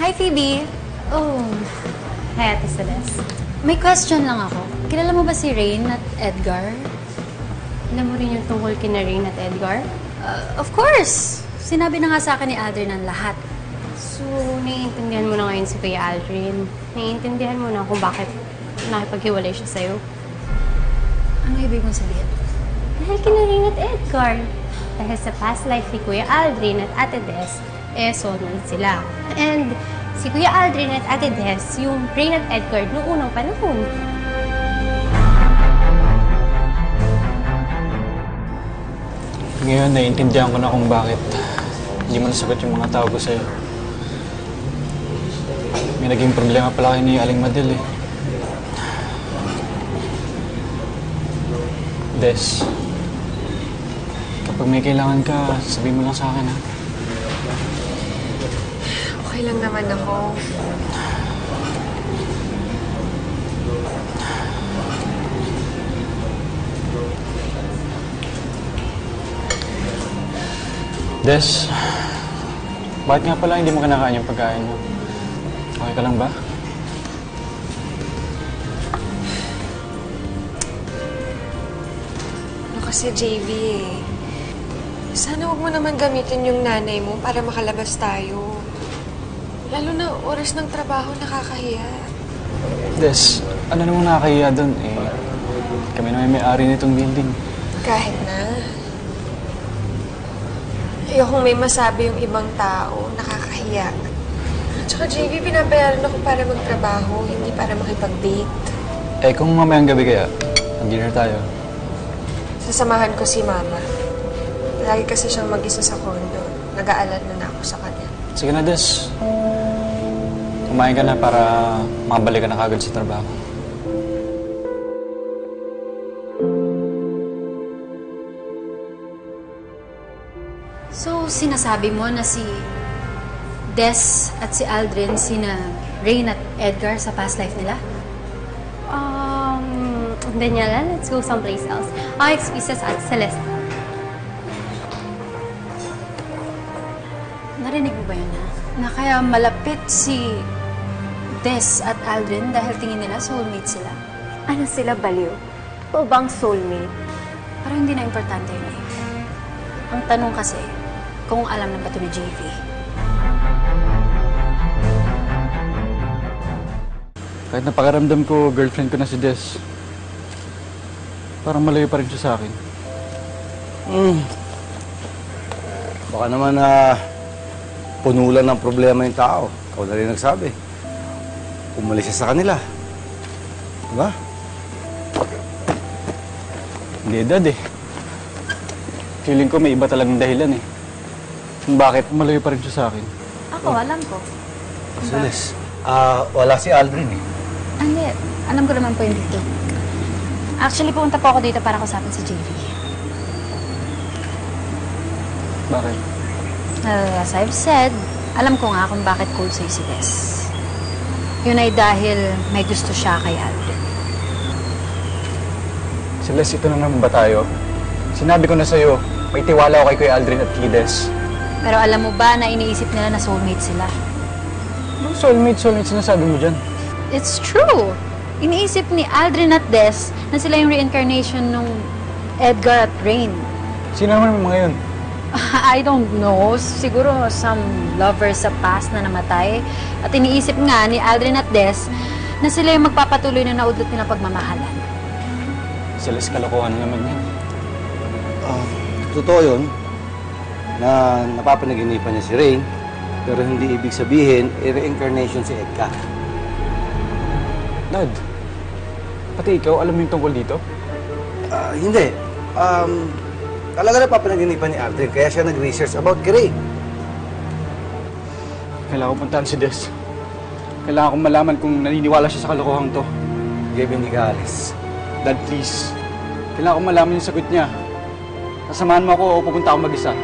Hi, Phoebe. Oh, hi Ate Celeste. May question lang ako. Kilala mo ba si Rain at Edgar? Alam mo rin yung tungkol kina Rain at Edgar? Of course! Sinabi na nga sa akin ni Aldrin ang lahat. So, naiintindihan mo na ngayon si Kuya Aldrin. Naiintindihan mo na kung bakit nakipaghiwalay siya sa'yo. Ano ibig mong sabihin? Dahil kina Rain at Edgar. Dahil sa past life ni Kuya Aldrin at Ate Des, soulmate sila. And si Kuya Aldrin at Ate Des, yung Rain at Edgar noong unang panahon. Ngayon, naiintindihan ko na kung bakit hindi mo nasagot yung mga tawag ko sa'yo. May naging problema pala kayo ni Aling Madel eh. Des, kapag may kailangan ka, sabihin mo lang sa akin ha. Okay lang naman ako. Des, bakit nga pala hindi mo kinakain yung pagkain mo? Okay ka lang ba? Ano kasi, JV eh. Sana huwag mo naman gamitin yung nanay mo para makalabas tayo. Lalo na oras ng trabaho, nakakahiya. Des, ano namang nakakahiya doon eh? Kami naman may-ari nitong building. Kahit na. Ayokong may masabi yung ibang tao, nakakahiya. Tsaka JV, pinabayaran ako para magtrabaho, hindi para makipag-date. Eh kung mamayang gabi kaya, mag-dinner tayo. Sasamahan ko si Mama. Lagi kasi siyang mag-isa sa condo. Nag-aalala na ako sa kanya. Sige na, Des. Kumain ka na para makabalik ka na kagad sa trabaho. So, sinasabi mo na si Des at si Aldrin sina Rain at Edgar sa past life nila? Daniela, let's go someplace else. Excuses at Celeste. Narinig mo ba yun, ha? Na kaya malapit si Des at Aldrin dahil tingin nila soulmate sila? Ano sila, baliw? O bang soulmate? Parang hindi na importante yun eh. Ang tanong kasi, kung alam na ba ito ni JV? Kahit napakaramdam ko, girlfriend ko na si Des. Parang malayo pa rin siya sa akin. Baka naman puno lang ng problema yung tao. Ikaw na rin nagsabi. Umalis siya sa kanila. Diba? Hindi, Dad eh. Feeling ko may iba talagang dahilan eh. Kung bakit malayo pa rin siya sa akin. Ako, alam ko. Celeste, wala si Aldrin eh. Hindi, alam ko naman po yung dito. Actually, pumunta po ako dito para kausapin si JV. Bakit? As I've said, alam ko nga kung bakit cold sa'yo si Des. Yun ay dahil may gusto siya kay Aldrin. Celeste, ito na naman ba tayo? Sinabi ko na sa'yo, may tiwala ako kay Kuya Aldrin at kay Des. Pero alam mo ba na iniisip nila na soulmate sila? Anong soulmate sinasabi mo dyan? It's true! Iniisip ni Aldrin at Des na sila yung reincarnation ng Edgar at Rain. Sino naman yung mga yun? I don't know. Siguro some lovers sa past na namatay. At iniisip nga ni Aldrin at Des na sila yung magpapatuloy na naudlot nilang pagmamahalan. Celeste, kalokohan na naman yan. Totoo yun na napapanaginipan niya si Rain, pero hindi ibig sabihin reincarnation si Edgar. Dad, pati ikaw, alam mo yung tungkol dito? Hindi. Talaga napapanaginipan ni Aldrin, kaya siya nag-research about kay Rain. Kailangan ko puntahan si Des. Kailangan kong malaman kung naniniwala siya sa kalokohang to. Gabe, hindi ka alis. Dad, please. Kailangan kong malaman yung sagot niya. Sasamahan mo ako o pupunta ako mag-isa.